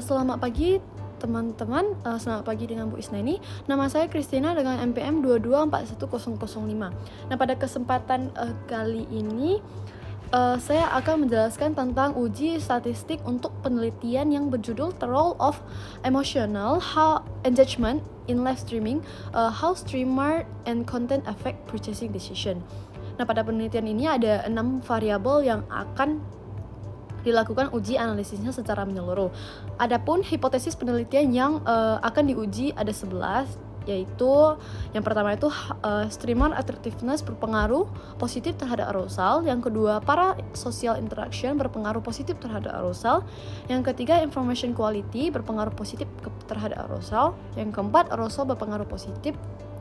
Selamat pagi teman-teman, selamat pagi dengan Bu Isnani. Nama saya Christina dengan NPM 2241005. Nah, pada kesempatan kali ini saya akan menjelaskan tentang uji statistik untuk penelitian yang berjudul The Role of Emotional Engagement in Live Streaming, How Streamer and Content Affect Purchasing Decision. Nah, pada penelitian ini ada 6 variabel yang akan dilakukan uji analisisnya secara menyeluruh. Adapun hipotesis penelitian yang akan diuji ada 11, yaitu yang pertama itu streamer attractiveness berpengaruh positif terhadap arousal, yang kedua para social interaction berpengaruh positif terhadap arousal, yang ketiga information quality berpengaruh positif terhadap arousal, yang keempat arousal berpengaruh positif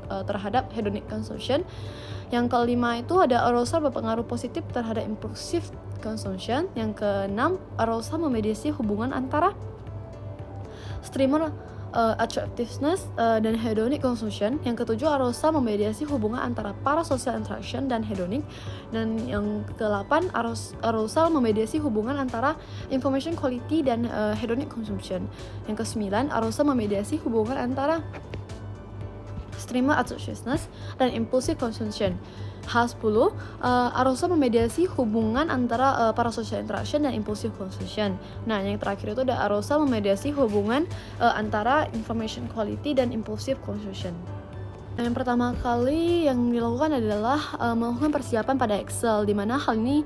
terhadap hedonic consumption. Yang kelima itu ada arousal berpengaruh positif terhadap impulsive consumption. Yang keenam, arousal memediasi hubungan antara streamer attractiveness dan hedonic consumption. Yang ketujuh, arousal memediasi hubungan antara para social interaction dan hedonic. Dan yang ke-8, arousal memediasi hubungan antara information quality dan hedonic consumption. Yang ke-9, arousal memediasi hubungan antara streamer attractiveness dan impulsive consumption. H10, arousal memediasi hubungan antara para social interaction dan impulsive consumption. Nah, yang terakhir itu ada arousal memediasi hubungan antara information quality dan impulsive consumption. Nah, yang pertama kali yang dilakukan adalah melakukan persiapan pada Excel, di mana hal ini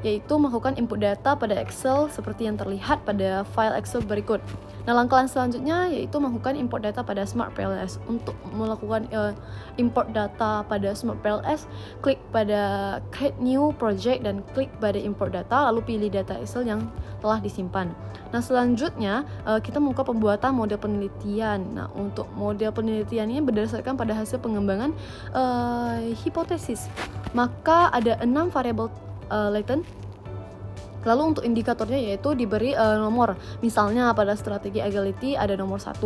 yaitu melakukan input data pada Excel seperti yang terlihat pada file Excel berikut. Nah, langkah selanjutnya yaitu melakukan import data pada Smart PLS. Untuk melakukan import data pada Smart PLS, klik pada Create New Project dan klik pada Import Data, lalu pilih data Excel yang telah disimpan. Nah, selanjutnya kita melakukan pembuatan model penelitian. Nah, untuk model penelitian ini berdasarkan pada hasil pengembangan hipotesis. Maka ada 6 variabel latent. Lalu untuk indikatornya yaitu diberi nomor. Misalnya pada strategi agility ada nomor 1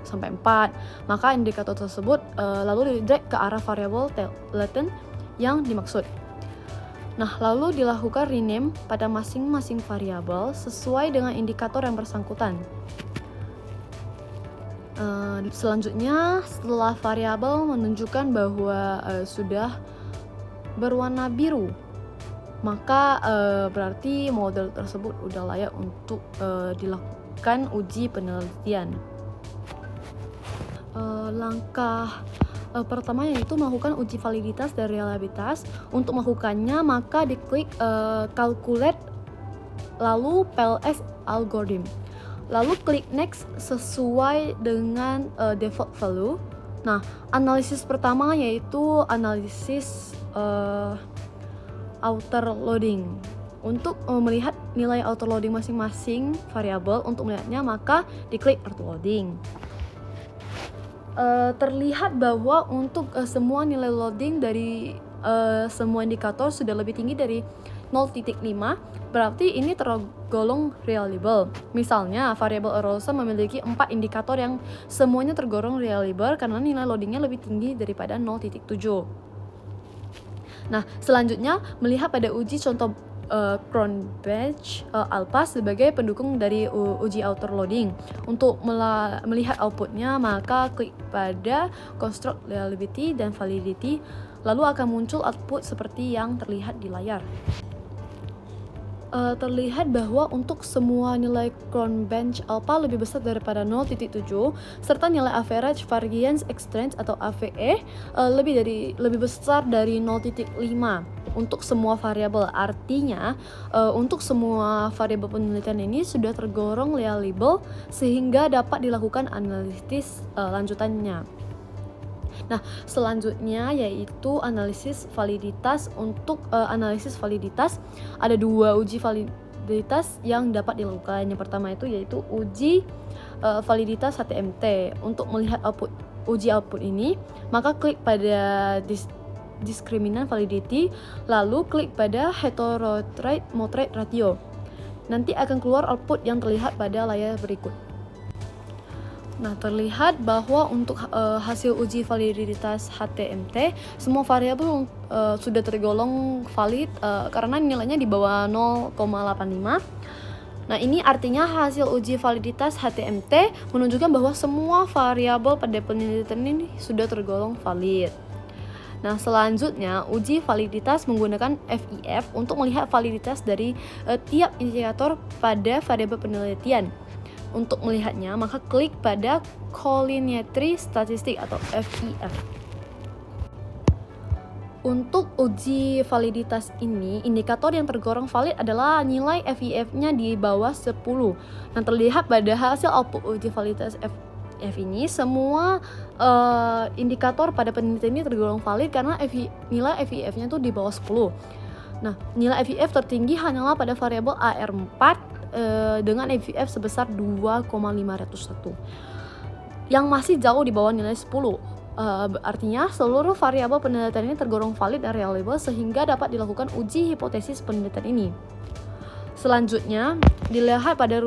sampai 4. Maka indikator tersebut lalu di-drag ke arah variabel latent yang dimaksud. Nah, lalu dilakukan rename pada masing-masing variabel sesuai dengan indikator yang bersangkutan. Selanjutnya, setelah variabel menunjukkan bahwa sudah berwarna biru, maka berarti model tersebut udah layak untuk dilakukan uji penelitian. Langkah pertama yaitu melakukan uji validitas dan reliabilitas. Untuk melakukannya, maka diklik calculate lalu PLS algorithm. Lalu klik next sesuai dengan default value. Nah, analisis pertama yaitu analisis outer loading. Untuk melihat nilai outer loading masing-masing variabel, untuk melihatnya maka diklik auto loading. Terlihat bahwa untuk semua nilai loading dari semua indikator sudah lebih tinggi dari 0.5, berarti ini tergolong reliable. Misalnya, variabel arousal memiliki 4 indikator yang semuanya tergolong reliable karena nilai loadingnya lebih tinggi daripada 0.7. Nah, selanjutnya melihat pada uji contoh Cronbach Alpha sebagai pendukung dari uji outer loading. Untuk melihat outputnya, maka klik pada Construct Reliability dan Validity, lalu akan muncul output seperti yang terlihat di layar. Terlihat bahwa untuk semua nilai Cronbach Alpha lebih besar daripada 0.7, serta nilai average variance exchange atau AVE lebih besar dari 0.5 untuk semua variabel. Artinya untuk semua variabel penelitian ini sudah tergolong reliable sehingga dapat dilakukan analisis lanjutannya. Nah, selanjutnya yaitu analisis validitas. Untuk analisis validitas ada 2 uji validitas yang dapat dilakukan. Yang pertama itu yaitu uji validitas HTMT. Untuk melihat uji output ini, maka klik pada discriminant validity, lalu klik pada heterotrade motrate ratio. Nanti akan keluar output yang terlihat pada layar berikut. Nah, terlihat bahwa untuk hasil uji validitas HTMT, semua variabel sudah tergolong valid karena nilainya di bawah 0,85. Nah, ini artinya hasil uji validitas HTMT menunjukkan bahwa semua variabel pada penelitian ini sudah tergolong valid. Nah, selanjutnya uji validitas menggunakan FIF untuk melihat validitas dari tiap indikator pada variabel penelitian. Untuk melihatnya, maka klik pada Collinearity Statistic atau FIF. Untuk uji validitas ini, indikator yang tergolong valid adalah nilai FIF-nya di bawah 10. Nah, terlihat pada hasil output uji validitas FIF ini, semua indikator pada penelitian ini tergolong valid karena nilai FIF-nya itu di bawah 10. Nah, nilai FIF tertinggi hanyalah pada variabel AR4 dengan FIF sebesar 2,501 yang masih jauh di bawah nilai 10. Artinya seluruh variabel penelitian ini tergolong valid dan reliable sehingga dapat dilakukan uji hipotesis penelitian ini. Selanjutnya dilihat pada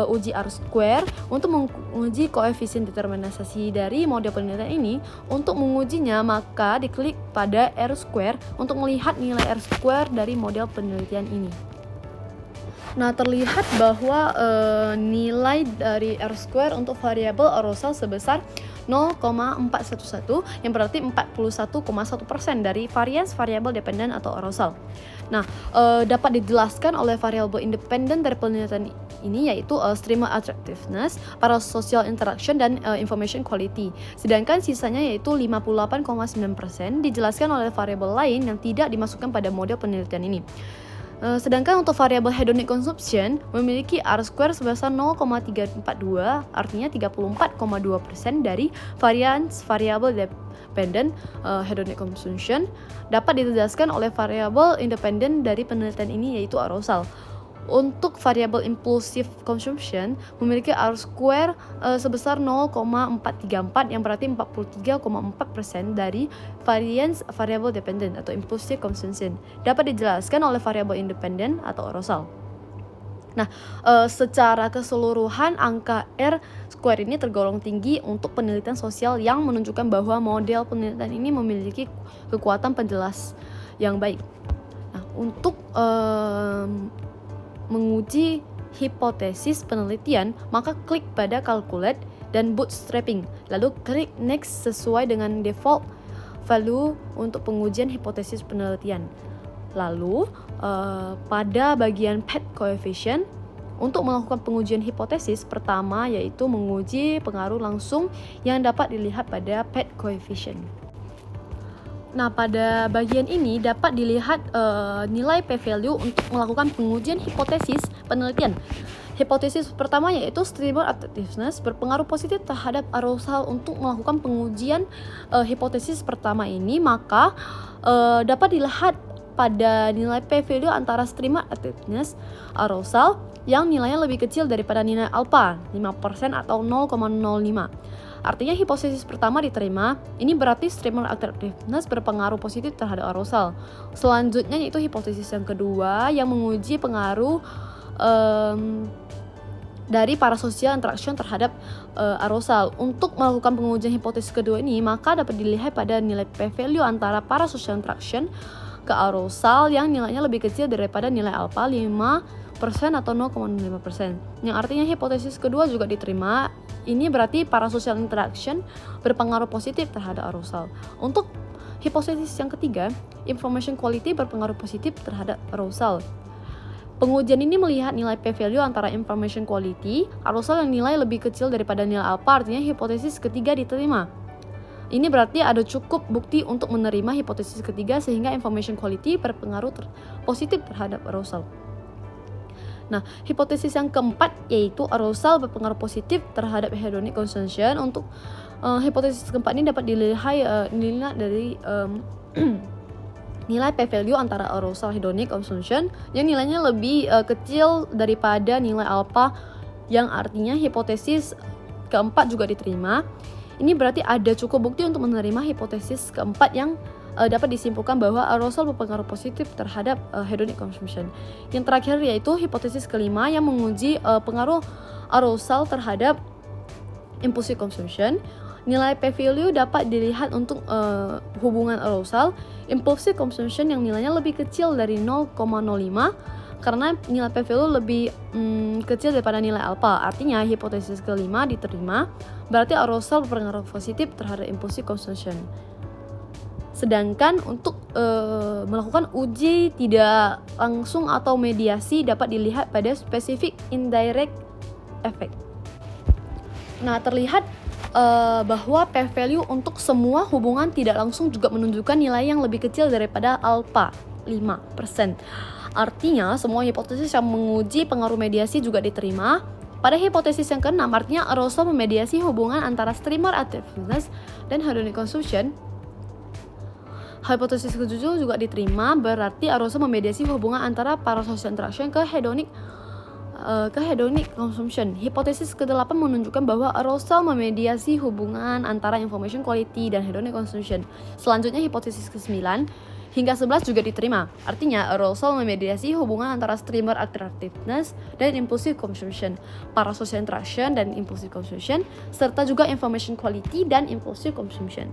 uji R-square untuk menguji koefisien determinasi dari model penelitian ini. Untuk mengujinya, maka diklik pada R-square untuk melihat nilai R-square dari model penelitian ini. Nah, terlihat bahwa nilai dari R-square untuk variabel arousal sebesar 0,411 yang berarti 41,1% dari varians variabel dependen atau arousal. Nah, dapat dijelaskan oleh variabel independen dari penelitian ini yaitu streamer attractiveness, parasocial interaction, dan information quality. Sedangkan sisanya yaitu 58,9% dijelaskan oleh variabel lain yang tidak dimasukkan pada model penelitian ini. Sedangkan untuk variabel hedonic consumption memiliki R-square sebesar 0,342, artinya 34,2% dari varians variabel dependent hedonic consumption dapat dijelaskan oleh variabel independen dari penelitian ini yaitu arousal. Untuk variabel impulsive consumption memiliki R-square sebesar 0,434 yang berarti 43,4% dari varians variable dependent atau impulsive consumption dapat dijelaskan oleh variabel independen atau arousal. Nah, secara keseluruhan angka R-square ini tergolong tinggi untuk penelitian sosial yang menunjukkan bahwa model penelitian ini memiliki kekuatan penjelas yang baik. Nah, untuk menguji hipotesis penelitian, maka klik pada calculate dan bootstrapping, lalu klik next sesuai dengan default value untuk pengujian hipotesis penelitian. Lalu pada bagian PET coefficient untuk melakukan pengujian hipotesis pertama yaitu menguji pengaruh langsung yang dapat dilihat pada PET coefficient. Nah, pada bagian ini dapat dilihat nilai p-value untuk melakukan pengujian hipotesis penelitian. Hipotesis pertama yaitu streamer attractiveness berpengaruh positif terhadap arousal. Untuk melakukan pengujian hipotesis pertama ini, maka dapat dilihat pada nilai p-value antara streamer attractiveness arousal yang nilainya lebih kecil daripada nilai alpha 5% atau 0,05. Artinya hipotesis pertama diterima, ini berarti streamer attractiveness berpengaruh positif terhadap arousal. Selanjutnya yaitu hipotesis yang kedua yang menguji pengaruh dari parasocial interaction terhadap arousal. Untuk melakukan pengujian hipotesis kedua ini, maka dapat dilihat pada nilai p-value antara parasocial interaction ke arousal yang nilainya lebih kecil daripada nilai alpha 5% atau 0,5%. Yang artinya hipotesis kedua juga diterima. Ini berarti parasocial interaction berpengaruh positif terhadap arousal. Untuk hipotesis yang ketiga, information quality berpengaruh positif terhadap arousal. Pengujian ini melihat nilai p-value antara information quality, arousal yang nilai lebih kecil daripada nilai alpha, artinya hipotesis ketiga diterima. Ini berarti ada cukup bukti untuk menerima hipotesis ketiga sehingga information quality berpengaruh positif terhadap arousal. Nah, hipotesis yang keempat yaitu arousal berpengaruh positif terhadap hedonic consumption. Untuk hipotesis keempat ini dapat dilihat dari nilai p-value antara arousal hedonic consumption yang nilainya lebih kecil daripada nilai alpha, yang artinya hipotesis keempat juga diterima. Ini berarti ada cukup bukti untuk menerima hipotesis keempat yang dapat disimpulkan bahwa arousal berpengaruh positif terhadap hedonic consumption. Yang terakhir yaitu hipotesis kelima yang menguji pengaruh arousal terhadap impulsive consumption. Nilai p-value dapat dilihat untuk hubungan arousal impulsive consumption yang nilainya lebih kecil dari 0,05 karena nilai p-value lebih kecil daripada nilai alpha. Artinya hipotesis kelima diterima, berarti arousal berpengaruh positif terhadap impulsif consumption. Sedangkan untuk melakukan uji tidak langsung atau mediasi dapat dilihat pada spesifik indirect effect. Nah, terlihat bahwa p-value untuk semua hubungan tidak langsung juga menunjukkan nilai yang lebih kecil daripada alpha 5%. Artinya semua hipotesis yang menguji pengaruh mediasi juga diterima. Pada hipotesis yang keenam, artinya arousal memediasi hubungan antara streamer attentiveness dan hedonic consumption. Hipotesis ketujuh juga diterima, berarti arousal memediasi hubungan antara parasocial interaction ke hedonic consumption. Hipotesis ke-8 menunjukkan bahwa arousal memediasi hubungan antara information quality dan hedonic consumption. Selanjutnya hipotesis ke-9 hingga 11 juga diterima. Artinya arousal memediasi hubungan antara streamer attractiveness dan impulsive consumption, parasocial interaction dan impulsive consumption, serta juga information quality dan impulsive consumption.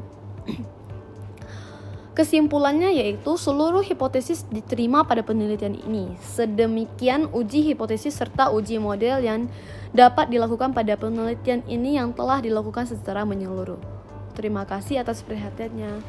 Kesimpulannya yaitu seluruh hipotesis diterima pada penelitian ini. Sedemikian uji hipotesis serta uji model yang dapat dilakukan pada penelitian ini yang telah dilakukan secara menyeluruh. Terima kasih atas perhatiannya.